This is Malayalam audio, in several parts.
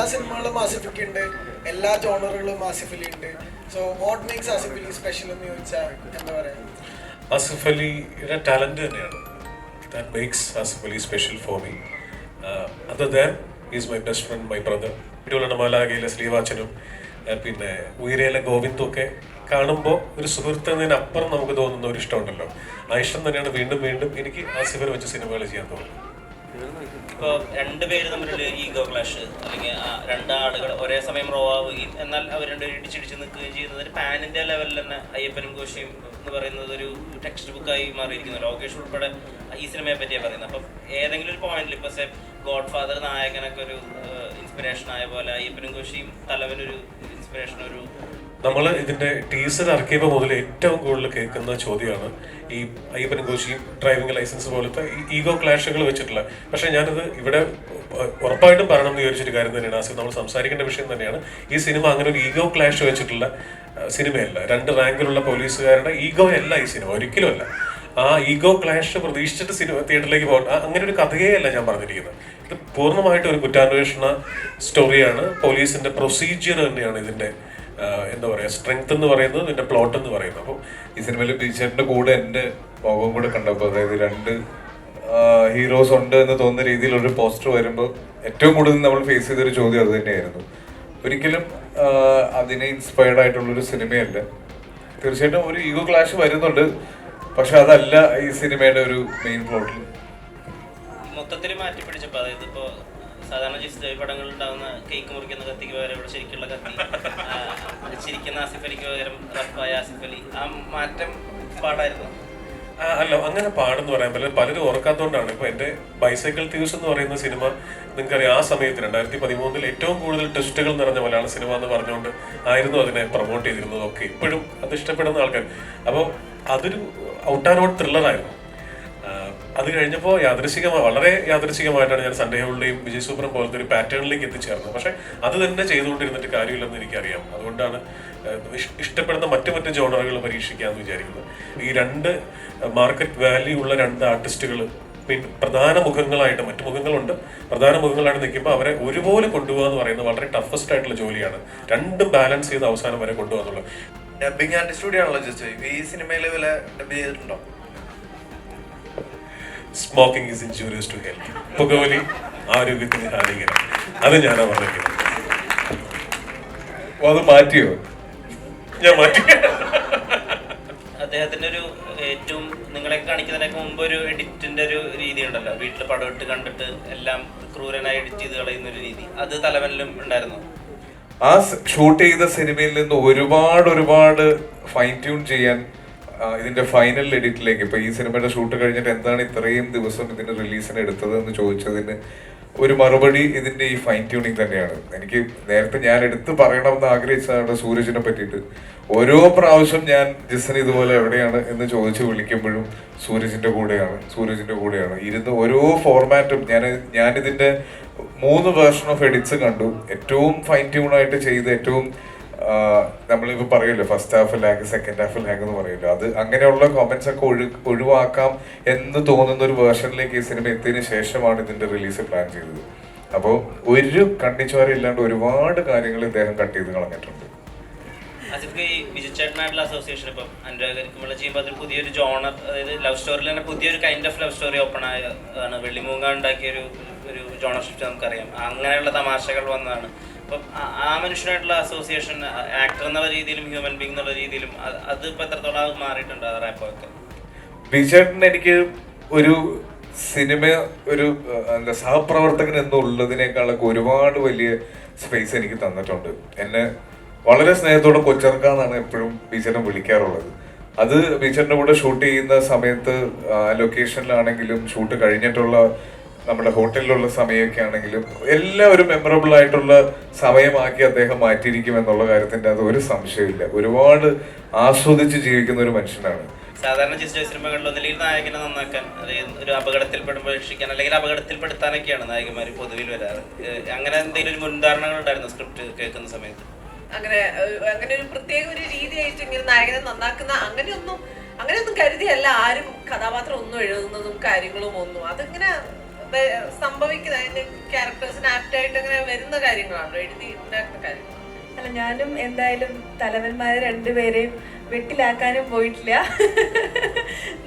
എല്ലാ സിനിമകളും ആസിഫിക്ക് ഉണ്ട്, എല്ലാ ജോണറുകളും ആസിഫലി ഉണ്ട്. So what makes Asif Ali special എന്ന് ചോദിച്ചാൽ എന്താ പറയാ? ആസിഫ് അലിയുടെ ടാലന്റ് തന്നെയാണ് that makes Asif Ali special for me. Other than he's my best friend, my brother. ഇടുള്ള മാലാകയിലെ ശ്രീവാച്ചനും പിന്നെ ഉയരയിലെ ഗോവിന്ദും ഒക്കെ കാണുമ്പോൾ ഒരു സുഹൃത്ത് എന്നതിനപ്പുറം നമുക്ക് തോന്നുന്ന ഒരു ഇഷ്ടമുണ്ടല്ലോ. ആ ഇഷ്ടം തന്നെയാണ് വീണ്ടും വീണ്ടും എനിക്ക് ആസിഫിനെ വെച്ച് സിനിമകൾ ചെയ്യാൻ തോന്നുന്നത്. ഇപ്പോൾ രണ്ടുപേര് തമ്മിലുള്ള ഈഗോ ക്ലാഷ് അല്ലെങ്കിൽ രണ്ടാളുകൾ ഒരേ സമയം റോ ആവുകയും എന്നാൽ അവർ രണ്ടുപേരും ഇടിച്ചിടിച്ച് നിൽക്കുകയും ചെയ്യുന്നത് പാൻ ഇന്ത്യ ലെവലിൽ തന്നെ അയ്യപ്പനും കോശിയും എന്ന് പറയുന്നത് ഒരു ടെക്സ്റ്റ് ബുക്കായി മാറിയിരിക്കുന്നു. ലോകേഷ് ഉൾപ്പെടെ ഈ സിനിമയെ പറ്റിയാണ് പറയുന്നത്. അപ്പം ഏതെങ്കിലും ഒരു പോയിന്റിൽ ഇപ്പോൾ ഗോഡ് ഫാദർ നായകനൊക്കെ ഒരു ഇൻസ്പിറേഷൻ ആയ പോലെ അയ്യപ്പനും കോശിയും തലവനൊരു ഇൻസ്പിറേഷൻ ഒരു നമ്മൾ ഇതിന്റെ ടീസർ ഇറക്കിയപ്പോൾ മുതൽ ഏറ്റവും കൂടുതൽ കേൾക്കുന്ന ചോദ്യമാണ് ഈ അയ്യപ്പനും കോശിയും ഡ്രൈവിംഗ് ലൈസൻസ് പോലത്തെ ഈഗോ ക്ലാഷുകൾ വെച്ചിട്ടുള്ള. പക്ഷെ ഞാനത് ഇവിടെ ഉറപ്പായിട്ടും പറയണം എന്ന് വിചാരിച്ചൊരു കാര്യം തന്നെയാണ്. ആസിഫ് നമ്മൾ സംസാരിക്കേണ്ട വിഷയം തന്നെയാണ്. ഈ സിനിമ അങ്ങനെ ഒരു ഈഗോ ക്ലാഷ് വെച്ചിട്ടുള്ള സിനിമയല്ല. രണ്ട് റാങ്കിലുള്ള പോലീസുകാരുടെ ഈഗോ അല്ല ഈ സിനിമ, ഒരിക്കലും അല്ല. ആ ഈഗോ ക്ലാഷ് പ്രതീക്ഷിച്ചിട്ട് സിനിമ തിയേറ്ററിലേക്ക് പോകണം, അങ്ങനെ ഒരു കഥയേ അല്ല ഞാൻ പറഞ്ഞിരിക്കുന്നത്. ഇത് പൂർണ്ണമായിട്ട് ഒരു കുറ്റാന്വേഷണ സ്റ്റോറിയാണ്. പോലീസിന്റെ പ്രൊസീജിയർ തന്നെയാണ് ഇതിന്റെ എന്താ പറയുക സ്ട്രെങ്ത് എന്ന് പറയുന്നത്, ഇതിന്റെ പ്ലോട്ട് എന്ന് പറയുന്നത്. അപ്പോൾ ഈ സിനിമയിൽ ബീച്ചറിന്റെ കൂടെ എൻ്റെ മുഖം കൂടെ കണ്ടപ്പോൾ, അതായത് രണ്ട് ഹീറോസ് ഉണ്ട് എന്ന് തോന്നുന്ന രീതിയിൽ ഒരു പോസ്റ്റർ വരുമ്പോൾ ഏറ്റവും കൂടുതൽ നമ്മൾ ഫേസ് ചെയ്തൊരു ചോദ്യം അത് തന്നെയായിരുന്നു. ഒരിക്കലും അതിനെ ഇൻസ്പയർഡ് ആയിട്ടുള്ളൊരു സിനിമയല്ല. തീർച്ചയായിട്ടും ഒരു ഈഗോ ക്ലാഷ് വരുന്നുണ്ട്, പക്ഷെ അതല്ല ഈ സിനിമയുടെ ഒരു മെയിൻ പ്ലോട്ടിൽ. മൊത്തത്തിൽ മാറ്റി പിടിച്ചപ്പോൾ അതായത് ഇപ്പോൾ സാധാരണ പടങ്ങളിൽ ഉണ്ടാകുന്ന കേക്ക് മുറിക്കുന്ന കത്തിക്ക് പകരം ഇവിടെ ശരിക്കുള്ള കത്തി, ചിരിക്കുന്ന ആസിഫ് അലിക്ക് പകരം റഫായ ആസിഫ് അലി, ആ മാറ്റം പാടായിരുന്നു. അല്ല, അങ്ങനെ പാടെന്ന് പറയാൻ പറ്റില്ല. പലരും ഓർക്കാത്തതുകൊണ്ടാണ്. ഇപ്പൊ എന്റെ ബൈസൈക്കിൾ തീവ്സ് എന്ന് പറയുന്ന സിനിമ നിങ്ങൾക്കറിയാം, ആ സമയത്ത് 2013 ഏറ്റവും കൂടുതൽ ട്വിസ്റ്റുകൾ നിറഞ്ഞ മലയാള സിനിമ എന്ന് പറഞ്ഞുകൊണ്ട് ആയിരുന്നു അതിനെ പ്രൊമോട്ട് ചെയ്തിരുന്നത്. ഒക്കെ ഇപ്പോഴും അത് ഇഷ്ടപ്പെടുന്ന ആൾക്കാർ. അപ്പോൾ അതൊരു ഔട്ട് ആൻഡ് ഔട്ട് ത്രില്ലറായിരുന്നു. അത് കഴിഞ്ഞപ്പോൾ വളരെ യാദൃശികമായിട്ടാണ് ഞാൻ സൺഡേ ഹോളിഡേയും വിജയ് സൂപ്പറും പോലത്തെ ഒരു പാറ്റേണിലേക്ക് എത്തിച്ചേർന്നത്. പക്ഷെ അത് തന്നെ ചെയ്തുകൊണ്ടിരുന്നിട്ട് കാര്യമില്ലെന്ന് എനിക്കറിയാം. അതുകൊണ്ടാണ് ഇഷ്ടപ്പെടുന്ന മറ്റു ജോണറുകൾ പരീക്ഷിക്കാമെന്ന് വിചാരിക്കുന്നത്. ഈ രണ്ട് മാർക്കറ്റ് വാല്യൂ ഉള്ള രണ്ട് ആർട്ടിസ്റ്റുകൾ പിന്നെ പ്രധാന മുഖങ്ങളായിട്ട്, മറ്റു മുഖങ്ങളുണ്ട്, പ്രധാന മുഖങ്ങളായിട്ട് നിൽക്കുമ്പോൾ അവരെ ഒരുപോലെ കൊണ്ടുപോകുക എന്ന് പറയുന്നത് വളരെ ടഫസ്റ്റ് ആയിട്ടുള്ള ജോലിയാണ്. രണ്ടും ബാലൻസ് ചെയ്ത് അവസാനം വരെ കൊണ്ടുപോകാന്നുള്ളത്. ഡബിങ് ആർട്ടിസ്റ്റ് കൂടിയാണല്ലോ ജസ്റ്റ്. ഈ സിനിമയിൽ വല്ല ഡബ് ചെയ്തിട്ടുണ്ടോ? Smoking is injurious to health. പുകവലി ആരോഗ്യത്തിന് ഹാനികരം. അത് ഞാനാ പറഞ്ഞിരിക്കുന്നത്. അത് മാറ്റിയോ? ഞാൻ മാറ്റി. അദ്ദേഹത്തിന്റെ ഒരു ഏറ്റവും നിങ്ങളെ കാണിക്കുന്നതിനൊക്കെ മുമ്പ് ഒരു എഡിറ്റിന്റെ ഒരു രീതി ഉണ്ടല്ലോ, വീട്ടിൽ പടം ഇട്ട് കണ്ടിട്ട് എല്ലാം ക്രൂരനായി എഡിറ്റ് ചെയ്ത് കളയുന്ന ഒരു രീതി, അത് തലവനിലും ഉണ്ടായിരുന്നു. ആ ഷൂട്ട് ചെയ്ത സിനിമയിൽ നിന്ന് ഒരുപാട് ഫൈൻ ട്യൂൺ ചെയ്യാൻ ഇതിന്റെ ഫൈനൽ എഡിറ്റിലേക്ക്, ഇപ്പൊ ഈ സിനിമയുടെ ഷൂട്ട് കഴിഞ്ഞിട്ട് എന്താണ് ഇത്രയും ദിവസം ഇതിന്റെ റിലീസിന് എടുത്തത് എന്ന് ചോദിച്ചതിന് ഒരു മറുപടി ഇതിന്റെ ഈ ഫൈൻ ട്യൂണിങ് തന്നെയാണ്. എനിക്ക് നേരത്തെ ഞാൻ എടുത്ത് പറയണമെന്ന് ആഗ്രഹിച്ചതാണ് സൂരജിനെ പറ്റിയിട്ട്. ഓരോ പ്രാവശ്യം ഞാൻ ജിസൻ ഇതുപോലെ എവിടെയാണ് എന്ന് ചോദിച്ച് വിളിക്കുമ്പോഴും സൂരജിന്റെ കൂടെയാണ് ഇരുന്ന് ഓരോ ഫോർമാറ്റും ഞാനിതിന്റെ 3 വേർഷൻ ഓഫ് എഡിറ്റ്സ് കണ്ടു. ഏറ്റവും ഫൈൻ ട്യൂണായിട്ട് ചെയ്ത് ഏറ്റവും നമ്മളിപ്പോൾ പറയുമല്ലോ first half lag second half lag എന്ന് പറയുമല്ലോ, അത് അങ്ങനെയുള്ള കോമന്റ്സ് ഒക്കെ ഒഴിവാക്കാം എന്ന് തോന്നുന്ന ഒരു വേർഷനിലേക്ക് ഈ സിനിമ എത്തിയതിനു ശേഷമാണ് ഇതിന്റെ റിലീസ് പ്ലാൻ ചെയ്തത്. അപ്പോൾ ഒരു കണ്ണിച്ചോരയില്ലാണ്ട് ഒരുപാട് കാര്യങ്ങൾ ഇദ്ദേഹം കട്ട് ചെയ്ത് കളഞ്ഞിട്ടുണ്ട്. ആസിഫ് ഈ വിജയചേട്ടനായിട്ടുള്ള അസോസിയേഷൻ ഇപ്പം അനുരാഗരിക്കുമ്പോൾ ചെയ്യുമ്പോൾ അതൊരു പുതിയൊരു ജോണർ, അതായത് ലവ് സ്റ്റോറിയിൽ തന്നെ പുതിയൊരു kind of love story open ആയതാണ്. വെള്ളിമൂങ്ങ ഉണ്ടാക്കിയ ഒരു ജോണർ ഷിഫ്റ്റ് നമുക്കറിയാം. അങ്ങനെയുള്ള തമാശകൾ വന്നതാണ്. അപ്പം ആ മനുഷ്യനായിട്ടുള്ള അസോസിയേഷൻ ആക്ടർ എന്നുള്ള രീതിയിലും ഹ്യൂമൻ ബീങ് എന്നുള്ള രീതിയിലും അത് ഇപ്പം എത്രത്തോളം മാറിയിട്ടുണ്ട് ആ റാപ്പൊക്കെ? വിജയേട്ടൻ എനിക്ക് ഒരു സിനിമ ഒരു എന്താ സഹപ്രവർത്തകൻ എന്നുള്ളതിനേക്കാളൊക്കെ ഒരുപാട് വലിയ സ്പേസ് എനിക്ക് തന്നിട്ടുണ്ട്. എന്നെ വളരെ സ്നേഹത്തോടെ കൊച്ചിറക്കാന്നാണ് എപ്പോഴും ബീച്ചറിനെ വിളിക്കാറുള്ളത്. അത് ബീച്ചറിന്റെ കൂടെ ഷൂട്ട് ചെയ്യുന്ന സമയത്ത് ലൊക്കേഷനിലാണെങ്കിലും ഷൂട്ട് കഴിഞ്ഞിട്ടുള്ള നമ്മുടെ ഹോട്ടലിലുള്ള സമയമൊക്കെ ആണെങ്കിലും എല്ലാം ഒരു മെമ്മറബിൾ ആയിട്ടുള്ള സമയമാക്കി അദ്ദേഹം മാറ്റിയിരിക്കും എന്നുള്ള കാര്യത്തിന്റെ അത് ഒരു സംശയമില്ല. ഒരുപാട് ആസ്വദിച്ച് ജീവിക്കുന്ന ഒരു മനുഷ്യനാണ്. സാധാരണ സിനിമകളിൽ ഒന്നില്ലെങ്കിൽ നായകനെ നന്നാക്കാൻ, അല്ലെങ്കിൽ ഒരു അപകടത്തിൽപ്പെടുമ്പോൾ രക്ഷിക്കാൻ, അല്ലെങ്കിൽ അപകടത്തിൽപ്പെടുത്താനൊക്കെയാണ് നായകന്മാർ പൊതുവിൽ വരാറ്. അങ്ങനെ എന്തെങ്കിലും ഒരു മുൻധാരണകൾ ഉണ്ടായിരുന്നു സ്ക്രിപ്റ്റ് കേൾക്കുന്ന സമയത്ത്? അങ്ങനെ ഒരു പ്രത്യേക ഒരു രീതിയായിട്ട് ഇങ്ങനെ നായകനെ നന്നാക്കുന്ന അങ്ങനെയൊന്നും കരുതിയല്ല ആരും കഥാപാത്രം ഒന്നും എഴുതുന്നതും കാര്യങ്ങളും ഒന്നും. അതിങ്ങനെ സംഭവിക്കുന്ന അതിന്റെ ക്യാരക്ടേഴ്സിന് ആപ്റ്റായിട്ട് അങ്ങനെ വരുന്ന കാര്യങ്ങളാണല്ലോ എഴുതി ഉണ്ടാക്കുന്ന കാര്യങ്ങൾ. അല്ല, ഞാനും എന്തായാലും തലവന്മാരെ രണ്ടുപേരെയും വെട്ടിലാക്കാനും പോയിട്ടില്ല,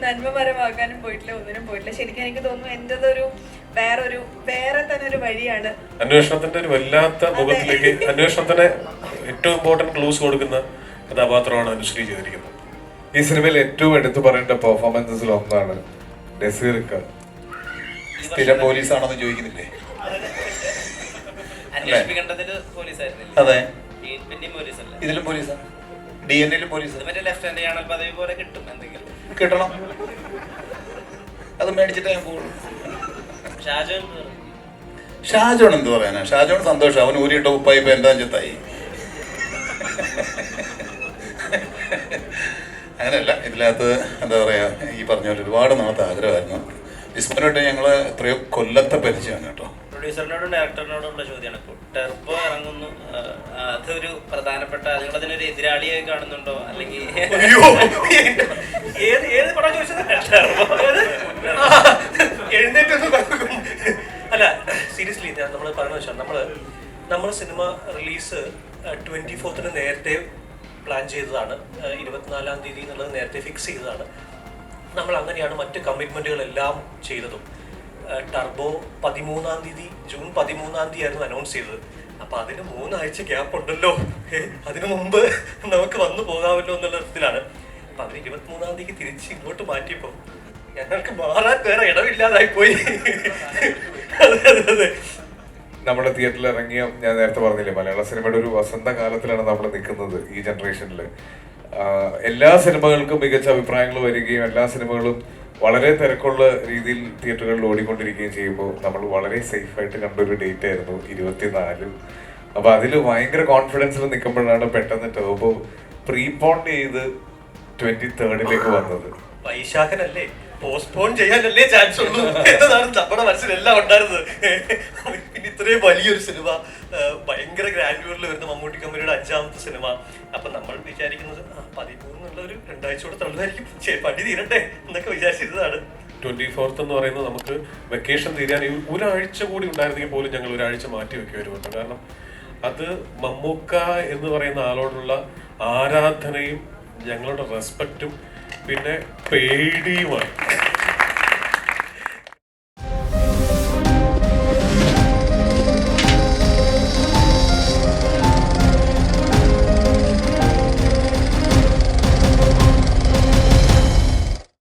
നന്മമരമാക്കാനും പോയിട്ടില്ല, ഒന്നിനും പോയിട്ടില്ല. ശരിക്കും എനിക്ക് തോന്നുന്നു എൻ്റെതൊരു വേറെ തന്നെ ഒരു വഴിയാണ്. അന്വേഷണത്തിന്റെ ഒരു വല്ലാത്ത മുഖത്തിലേക്ക് അന്വേഷണത്തിന് ഏറ്റവും ഇമ്പോർട്ടന്റ് ക്ലൂസ് കൊടുക്കുന്ന കഥാപാത്രമാണ് അനുശ്രീ ചെയ്തിരിക്കുന്നത്. ഈ സിനിമയിൽ ഏറ്റവും എടുത്തു പറയേണ്ട പെർഫോമൻസസിൽ ഒന്നാണ് നസീർക്ക. സ്ഥിരം പോലീസാണെന്ന് ചോദിക്കുന്നില്ലേ? അന്വേഷിക്കേണ്ടതിൽ പോലീസായിരുന്നില്ല. അതെ, പിന്നെയും പോലീസല്ല, ഇതിലും പോലീസാ, DNA പോലീസ്. മറ്റേ ലെഫ്റ്റനന്റ് ആണൽ പദവി പോലെ കിട്ടും എന്തെങ്കിലും. കിട്ടണം, അത് മേടിച്ചിട്ടേ ഞാൻ പോകുള്ളൂ. ഷാജോൺ എന്ത് പറയാനാ? ഷാജോൺ സന്തോഷം, അവൻ ഊരിയിട്ട ഉപ്പായി ഇപ്പൊ എന്താ ചെത്തായി. അങ്ങനെയല്ല, ഇതിനകത്ത് എന്താ പറയാ, ഈ പറഞ്ഞ പോലെ ഒരുപാട് നാളത്തെ ആഗ്രഹമായിരുന്നു. വിസ്മരമായിട്ട് ഞങ്ങള് എത്രയോ കൊല്ലത്തെ പരിചയമാണ് കേട്ടോ. പ്രൊഡ്യൂസറിനോടും ഡയറക്ടറിനോടുള്ള ചോദ്യമാണ് ഇപ്പോൾ. ടെർബോ ഇറങ്ങുന്നു, അതൊരു പ്രധാനപ്പെട്ട, നിങ്ങളതിനൊരു എതിരാളിയായി കാണുന്നുണ്ടോ? അല്ലെങ്കിൽ ഏത് പടം ചോദിച്ചത്? അല്ല, സീരിയസ്ലി നമ്മൾ പറഞ്ഞു വെച്ചാൽ നമ്മൾ സിനിമ റിലീസ് 24 നേരത്തെ പ്ലാൻ ചെയ്തതാണ്. 24-ാം തീയതി എന്നുള്ളത് നേരത്തെ ഫിക്സ് ചെയ്തതാണ്. നമ്മൾ അങ്ങനെയാണ് മറ്റ് കമ്മിറ്റ്മെൻറ്റുകളെല്ലാം ചെയ്തതും. ടർബോ 13-ാം തീയതി, ജൂൺ 13-ാം തീയതി ആയിരുന്നു അനൗൺസ് ചെയ്തത്. അപ്പം അതിന് 3 ആഴ്ച ഗ്യാപ്പ് ഉണ്ടല്ലോ, അതിനു മുമ്പ് നമുക്ക് വന്നു പോകാമല്ലോ എന്നുള്ള അർത്ഥത്തിലാണ്. അപ്പം അതിന് 23-ാം തീയതിക്ക് തിരിച്ച് ഇങ്ങോട്ട് മാറ്റിയപ്പോൾ ഞങ്ങൾക്ക് മാറാൻ വേറെ ഇടമില്ലാതായി പോയി. നമ്മുടെ തിയേറ്ററിൽ ഇറങ്ങിയ, ഞാൻ നേരത്തെ പറഞ്ഞില്ലേ, മലയാള സിനിമയുടെ ഒരു വസന്തകാലത്തിലാണ് നമ്മൾ നിൽക്കുന്നത് ഈ ജനറേഷനിൽ. എല്ലാ സിനിമകൾക്കും മികച്ച അഭിപ്രായങ്ങൾ വരികയും എല്ലാ സിനിമകളും വളരെ തിരക്കുള്ള രീതിയിൽ തിയേറ്ററുകളിൽ ഓടിക്കൊണ്ടിരിക്കുകയും ചെയ്യുമ്പോൾ നമ്മൾ വളരെ സേഫായിട്ട് കണ്ടൊരു ഡേറ്റ് ആയിരുന്നു 24. അപ്പൊ അതിൽ ഭയങ്കര കോൺഫിഡൻസിൽ നിൽക്കുമ്പോഴാണ് പെട്ടെന്ന് ടർബോ പ്രീപോണ്ട് ചെയ്ത് 23rd വന്നത്. വൈശാഖനല്ലേ, പോസ്റ്റ്പോൺ ചെയ്യാനല്ലേ ചാൻസ് ഉള്ളൂ എന്നതാണ് നമ്മുടെ മനസ്സിലെല്ലാം ഉണ്ടായിരുന്നത്. പിന്നെ ഇത്രയും വലിയൊരു സിനിമ, ഭയങ്കര ഗ്രാൻഡ്യൂറിൽ വരുന്ന മമ്മൂട്ടി കമ്പനിയുടെ 5ാമത്തെ സിനിമ. അപ്പൊ നമ്മൾ വിചാരിക്കുന്നത് 13 ഒരു 2 ആഴ്ച കൂടെ തള്ളുമായിരിക്കും, പടി തീരട്ടെ എന്നൊക്കെ വിചാരിച്ചിരുന്നതാണ്. 24th എന്ന് പറയുന്നത് നമുക്ക് വെക്കേഷൻ തീരാൻ ഒരാഴ്ച കൂടി ഉണ്ടായിരുന്നെങ്കിൽ പോലും ഞങ്ങൾ ഒരാഴ്ച മാറ്റി വെക്കുമായിരുന്നു. കാരണം അത് മമ്മൂക്ക എന്ന് പറയുന്ന ആളോടുള്ള ആരാധനയും ഞങ്ങളുടെ റെസ്പെക്റ്റും പിന്നെ പേടിയുമാണ്.